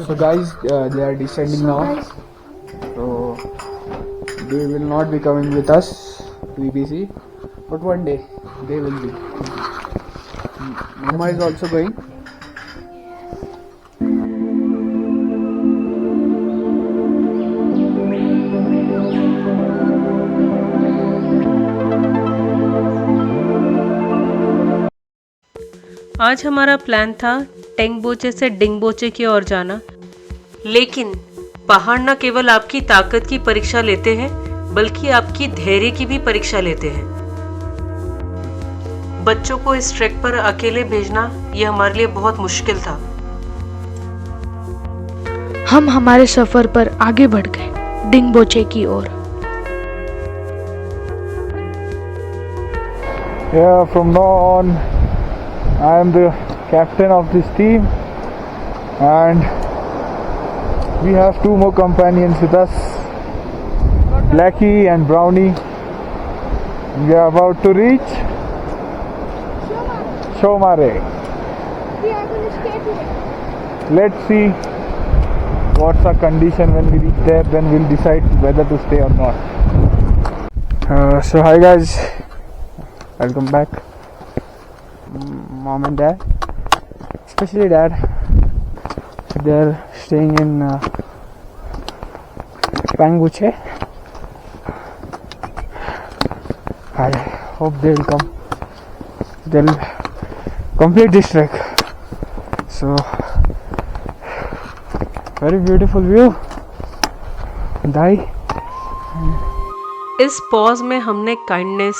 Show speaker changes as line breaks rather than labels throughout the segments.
So guys, they are descending now. So they will not be coming with us to EBC, but one day they will be. Mama is also going.
आज हमारा plan था टेंगबोचे से डिंगबोचे की ओर जाना, लेकिन पहाड़ न केवल आपकी ताकत की परीक्षा लेते हैं बल्कि आपकी धैर्य की भी परीक्षा लेते हैं। बच्चों को इस ट्रैक पर अकेले भेजना यह हमारे लिए बहुत मुश्किल था।
हम हमारे सफर पर आगे बढ़ गए डिंगबोचे की ओर।
Yeah, from now on I am the captain of this team and we have two more companions with us, Blackie and Brownie. We are about to reach Shomare. Let's see what's our condition when we reach there, then we'll decide whether to stay or not. So hi guys, welcome back. Mom and dad, especially dad, they're staying in Pangbuche. I hope they'll come. They'll complete this trek. So very beautiful view. Dai.
इस pause में हमने kindness,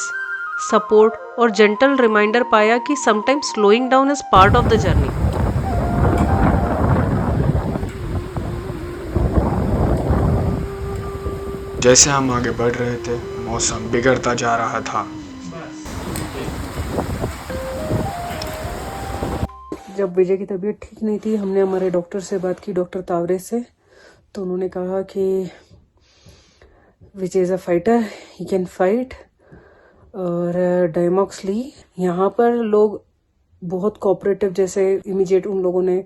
support और gentle reminder पाया कि sometimes slowing down is part of the journey.
जैसे हम आगे बढ़ रहे थे, मौसम बिगड़ता जा रहा था।
जब विजय की तबीयत ठीक नहीं थी, हमने हमारे डॉक्टर से बात की, डॉक्टर तावरे से। तो उन्होंने कहा कि Vijay is a fighter, he can fight, और डायमॉक्स ली। यहाँ पर लोग बहुत कोऑपरेटिव, जैसे इमीडिएट उन लोगों ने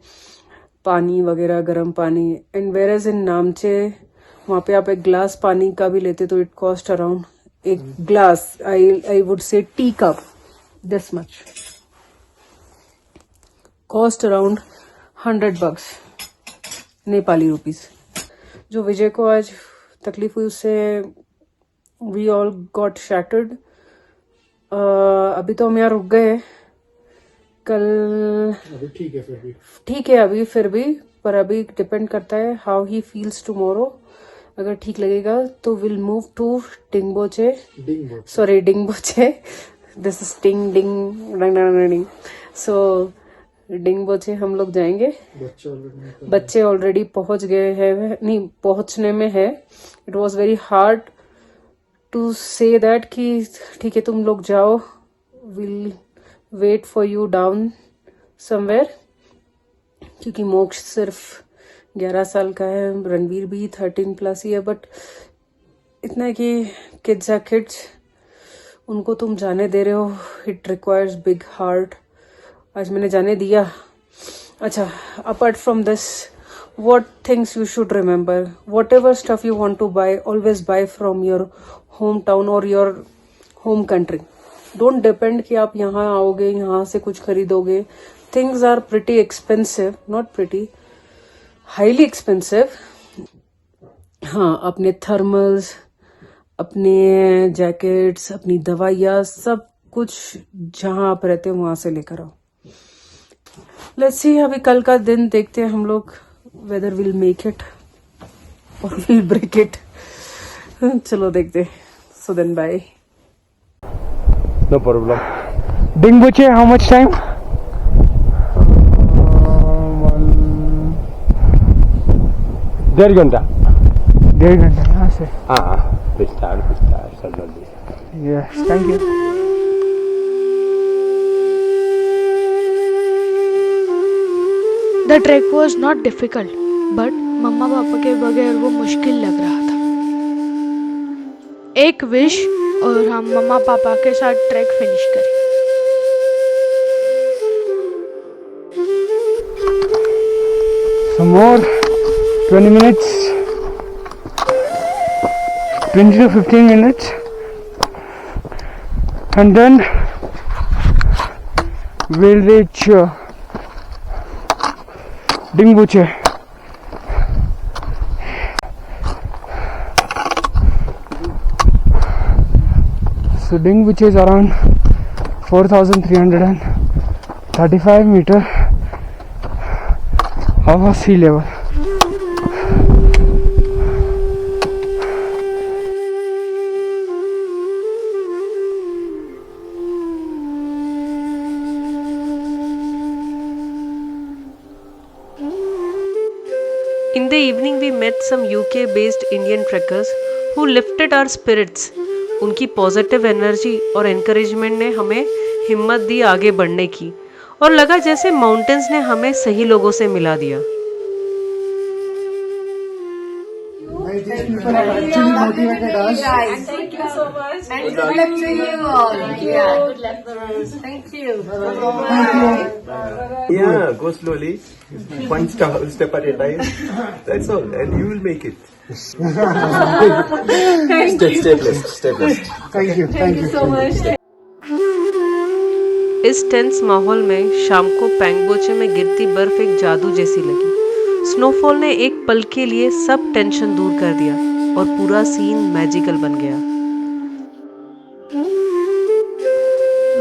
पानी वगैरह, गर्म पानी, and whereas in Namche वहाँ पे आप एक ग्लास पानी का भी लेते तो इट कॉस्ट अराउंड, एक glass, I would say tea cup this much, cost around $100 Nepali rupees. जो विजय को आज तकलीफ हुई उससे वी ऑल गॉट शैटर्ड। अभी तो हम यहाँ रुक गए, कल अभी ठीक है, फिर भी पर अभी डिपेंड करता है हाउ ही फील्स टुमारो। अगर ठीक लगेगा तो will move to Dingboche, this is Ding. So Dingboche हम लोग जाएंगे। बच्चे ऑलरेडी पहुंच गए हैं, नहीं पहुंचने में है। It was very hard to say that कि ठीक है तुम लोग जाओ, will wait for you down somewhere, क्योंकि मोक्ष सिर्फ 11 साल का है, रणवीर भी 13+ ही है। बट इतना है कि किड्स आर किड्स, उनको तुम जाने दे रहे हो, इट रिक्वायर्स बिग हार्ट। आज मैंने जाने दिया। अच्छा, apart from this, what things you should remember, whatever stuff you want to buy, always buy from your hometown or your home country. Don't depend कि आप यहाँ आओगे, यहाँ से कुछ खरीदोगे। Things are pretty expensive, not pretty, highly expensive. हाँ, अपने थर्मल्स, अपने जैकेट्स, अपनी दवाइयाँ, सब कुछ जहाँ आप रहते हो वहां से लेकर आओ। लेट्स सी, अभी कल का दिन देखते हैं हम लोग, whether we'll make it or we'll break it. चलो देखते। So then bye.
No problem. Dingboche, how much time?
1.5 घंटा।
1.5 घंटा यहाँ से?
हाँ, विस्तार
Yes, thank you.
The trek was not difficult, but मम्मा पापा के बगैर वो मुश्किल लग रहा था। एक विश और हम मम्मा पापा के साथ ट्रैक फिनिश करें।
Some more 20 minutes, 20 to 15 minutes, and then we'll reach Dingboche. So Dingboche is around 4,335 meters above sea level.
In the evening, we met some UK-based Indian trekkers who lifted our spirits. उनकी positive energy और encouragement ने हमें हिम्मत दी आगे बढ़ने की, और लगा जैसे माउंटेन्स ने हमें सही लोगों से मिला दिया.
Yeah, go slowly. One step at a time. That's all, and you will make it. Stay blessed.
Thank you so much.
इस टेंस माहौल में शाम को पैंगबोचे में गिरती बर्फ एक जादू जैसी लगी. स्नोफॉल ने एक पल के लिए सब टेंशन दूर कर दिया और पूरा सीन मैजिकल बन गया.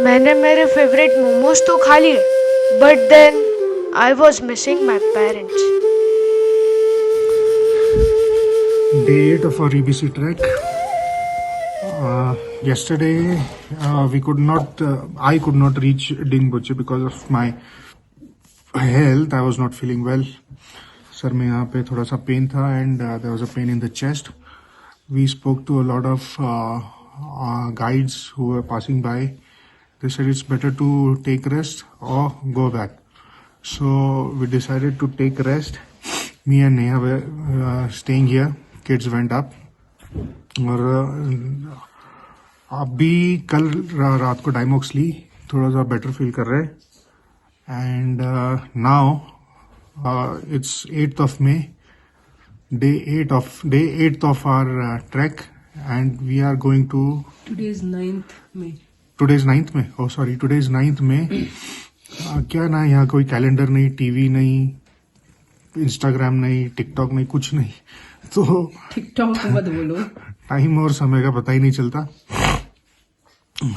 मैंने मेरे फेवरेट मोमोज तो खा लिए, but then I was missing my parents.
Day 8 of our EBC trek. Yesterday I could not reach Dingboche because of my health. I was not feeling well. Sir में यहाँ पे थोड़ा सा पेन था and there was a pain in the chest. We spoke to a lot of guides who were passing by. They said it's better to take rest or go back. So we decided to take rest. Me and Neha were staying here. Kids went up. और अभी कल रात को डाइमॉक्स ली, थोड़ा सा better feel कर रहे हैं. And now it's 8th of May, day 8th of our trek, and we are going to today's 9th May. Oh sorry, today's 9th May. क्या ना, यहाँ कोई कैलेंडर नहीं, टीवी नहीं, इंस्टाग्राम नहीं, टिकटॉक नहीं, कुछ नहीं, तो
टिकटॉक मत बोलो,
टाइम और समय का पता ही नहीं चलता.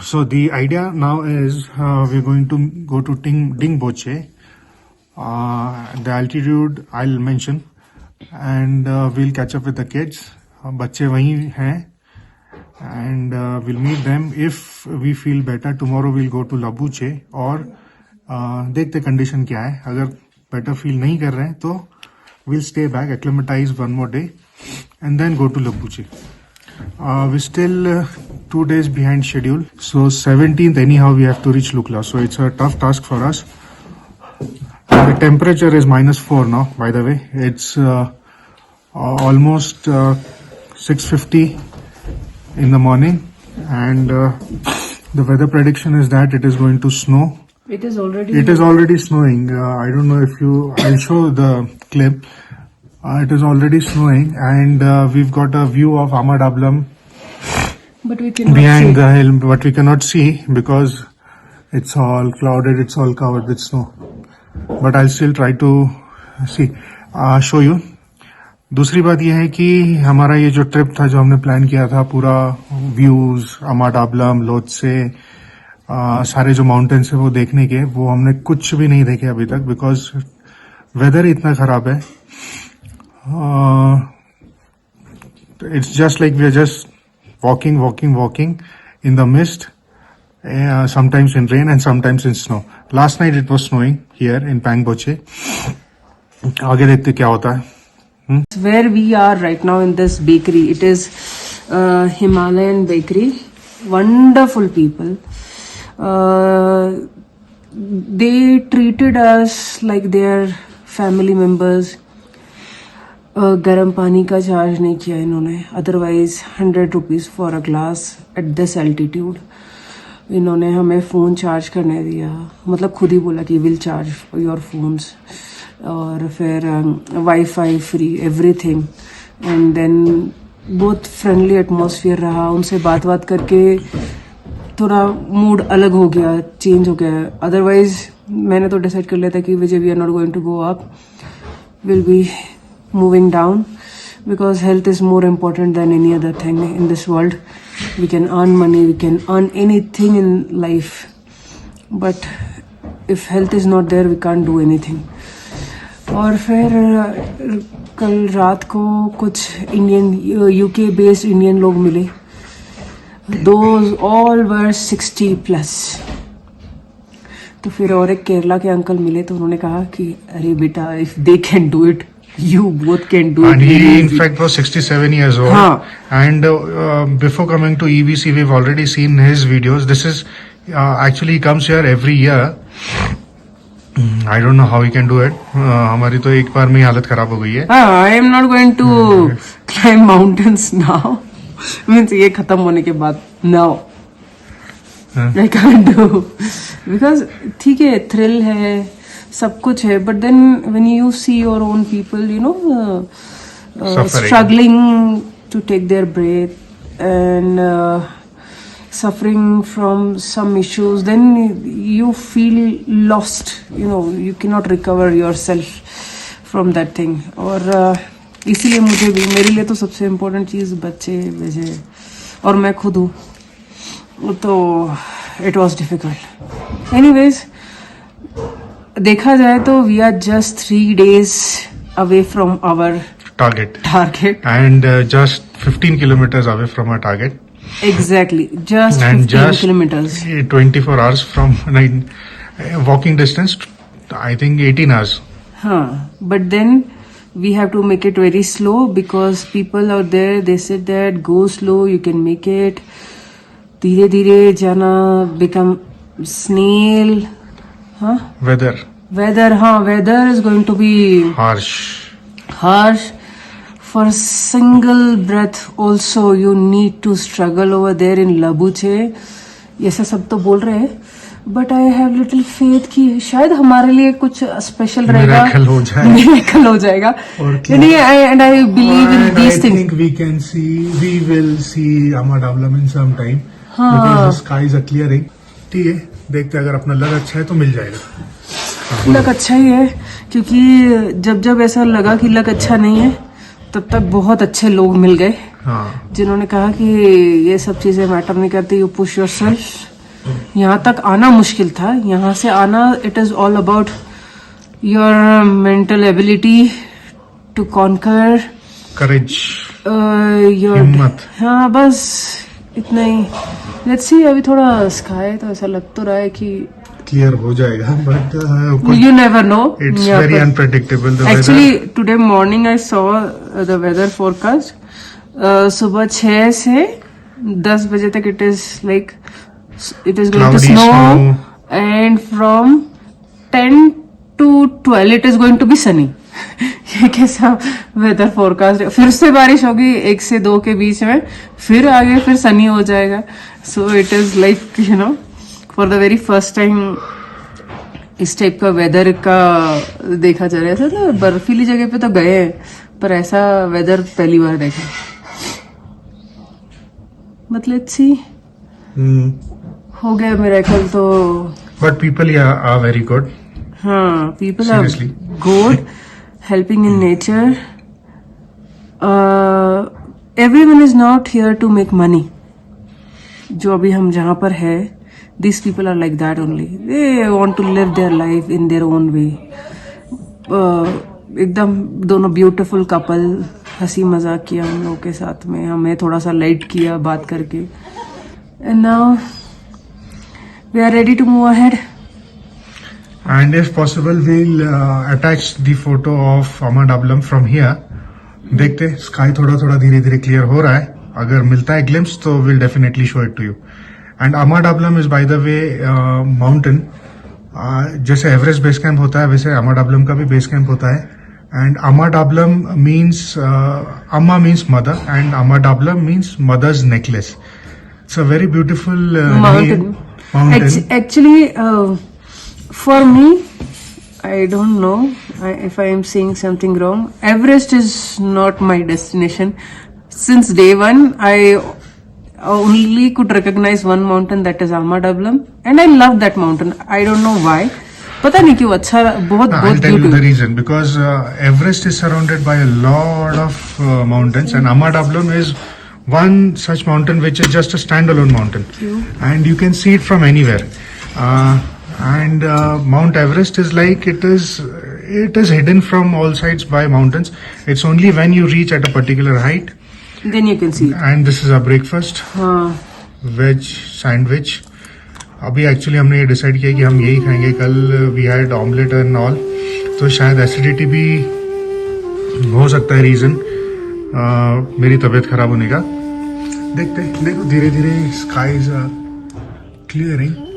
So the idea now is we're going to go to Dingboche. The altitude I'll mention, and we'll catch up with the kids. बच्चे वहीं हैं, and we'll meet them. If we feel better, tomorrow we'll go to Labuche, और देखते condition क्या है. अगर better feel नहीं कर रहे हैं तो we'll stay back, acclimatize one more day, and then go to Labuche. We're still 2 days behind schedule. So 17th anyhow we have to reach Lukla. So it's a tough task for us. The temperature is -4 now, by the way. It's almost 6:50 in the morning, and the weather prediction is that it is going to snow. It is already snowing. I don't know if I'll show the clip. It is already snowing, and we've got a view of Ahmad Ablam behind the hill, but we cannot see because it's all clouded, it's all covered with snow. But I'll still try to show you. दूसरी बात यह है कि हमारा ये जो trip था, जो हमने प्लान किया था, पूरा व्यूज Ahmad Ablam, लोत्से, सारे जो माउंटेन्स है वो देखने के, वो हमने कुछ भी नहीं देखे अभी तक, बिकॉज वेदर इतना खराब है. It's just like we are just walking in the mist, sometimes in rain and sometimes in snow. Last night it was snowing here in Pangboche. आगे देखते क्या होता है.
Where we are right now in this bakery, it is Himalayan bakery. Wonderful people. They treated us like their family members. गर्म पानी का charge नहीं किया इन्होंने, otherwise 100 rupees for a glass at this altitude. इन्होंने हमें फ़ोन चार्ज करने दिया, मतलब खुद ही बोला कि विल चार्ज योर फोन्स और फिर wifi free everything, and then बहुत फ्रेंडली एटमॉस्फेयर रहा. उनसे बात करके थोड़ा मूड अलग हो गया, चेंज हो गया. अदरवाइज मैंने तो डिसाइड कर लिया था कि Vijay we are not going to go up, will be moving down, because health is more important than any other thing in this world. We can earn money, we can earn anything in life, but if health is not there, we can't do anything. और फिर कल रात को कुछ Indian UK based Indian लोग मिले. Those all were 60+. तो फिर और एक केरला के अंकल मिले, तो उन्होंने कहा कि अरे बेटा, if they can do it, you both can do
And
it.
he in fact was 67 years old.
Haan.
And before coming to EBC, we've already seen his videos. This is actually he comes here every year. I don't know how he can do it. हमारी तो एक बार में ही हालत खराब हो गई है.
I am not going to climb mountains now. Means ये खत्म होने के बाद now. I can't do because ठीक है, thrill है, सब कुछ है, but then when you see your own people, you know,
Suffering.
struggling to take their breath and suffering from some issues, then you feel lost, you know, you cannot recover yourself from that thing. और इसीलिए मुझे भी, मेरे लिए तो सबसे important चीज़ बच्चे विजय और मैं खुद हूँ, तो इट वॉज डिफिकल्ट. एनीवेज, देखा जाए तो we are just 3 days away from our
Target.
and
just 15 kilometers away from our target.
exactly just
And
15
just
kilometers.
24 hours from walking distance. I think 18 hours.
But then we have to make it very slow because people out there, they said that go slow, you can make it. धीरे धीरे जाना, become snail.
Weather
Weather is going to be
harsh.
For single breath also you need to struggle over there in Labuche. ये सब तो बोल रहे हैं, but I have little faith कि शायद हमारे लिए कुछ स्पेशल रहेगा, मिरेकल हो जाएगा. And I believe in these things.
I think we will see Ahmad Ablam in some time because the skies are clearing. ठीक है, देखते हैं, अगर अपना लग अच्छा है तो मिल जाएगा.
लक अच्छा ही है, क्योंकि जब ऐसा लगा कि लक अच्छा नहीं है, तब तक बहुत अच्छे लोग मिल गए जिन्होंने कहा कि ये सब चीजें मैटर नहीं करती, यू पुश योरसेल्फ. यहाँ तक आना मुश्किल था, यहाँ से आना, it is all about your mental ability to conquer,
courage,
your
हिम्मत.
हाँ, बस इतना ही. लेट्स सी, अभी थोड़ा स्काई तो ऐसा लग तो रहा है कि
क्लियर हो जाएगा, but
you never know.
It's very unpredictable. The
Actually,
weather.
today morning I saw the weather forecast. सुबह 6 से 10 बजे तक it is like it is going to
Cloudy,
snow, and from 10 to 12 it is going to be sunny. ये कैसा weather forecast है. फिर से बारिश होगी 1 से 2 के बीच में, फिर आगे फिर सनी हो जाएगा. So it is like, you know, for the very first time इस टाइप का वेदर का देखा जा रहा है. ऐसा तो बर्फीली जगह पे तो गए हैं, पर ऐसा वेदर पहली बार देखा. बट लेट्स सी, हो गया मिरेकल तो.
But people are very good.
हाँ, people are
Seriously.
good, helping in nature. Everyone is not here to make money. जो अभी हम जहाँ पर है, these people are like that only. They want to live their life in their own way. एकदम दोनों beautiful couple, हंसी मजाक किया हम लोगों के साथ में, हमें थोड़ा सा लाइट किया बात करके. And now we are ready to move ahead.
And if possible, we'll attach the photo of Ahmad Ablam from here. देखते, स्काई थोड़ा थोड़ा धीरे धीरे क्लियर हो रहा है. अगर मिलता है ग्लिम्स तो will definitely show it to you. And Ahmad Ablam is by the way mountain. जैसे एवरेस्ट बेस कैंप होता है, वैसे Ahmad Ablam का भी बेस कैंप होता है. And Ahmad Ablam means Amma means mother, and Ahmad Ablam means mother's necklace. It's a very beautiful
mountain.
mountain.
Actually, for me, I don't know if I am saying something wrong. Everest is not my destination. Since day one, I only could recognize one mountain, that is Ama Dablam, and I love that mountain. I don't know why. पता नहीं क्यों अच्छा बहुत
I'll
बहुत
tell you the
beautiful.
reason. Because Everest is surrounded by a lot of mountains, and Ama Dablam is one such mountain which is just a standalone mountain, and you can see it from anywhere. And Mount Everest is like it is hidden from all sides by mountains. It's only when you reach at a particular height.
Then you can see it.
And this is our breakfast,
हाँ
veg sandwich. अभी actually हमने ये decide किया कि हम यही खाएंगे. कल we had omelette and all, तो शायद एसिडिटी भी हो सकता है रीज़न मेरी तबीयत खराब होने का. देखते देखो धीरे धीरे स्काईज क्लियरिंग.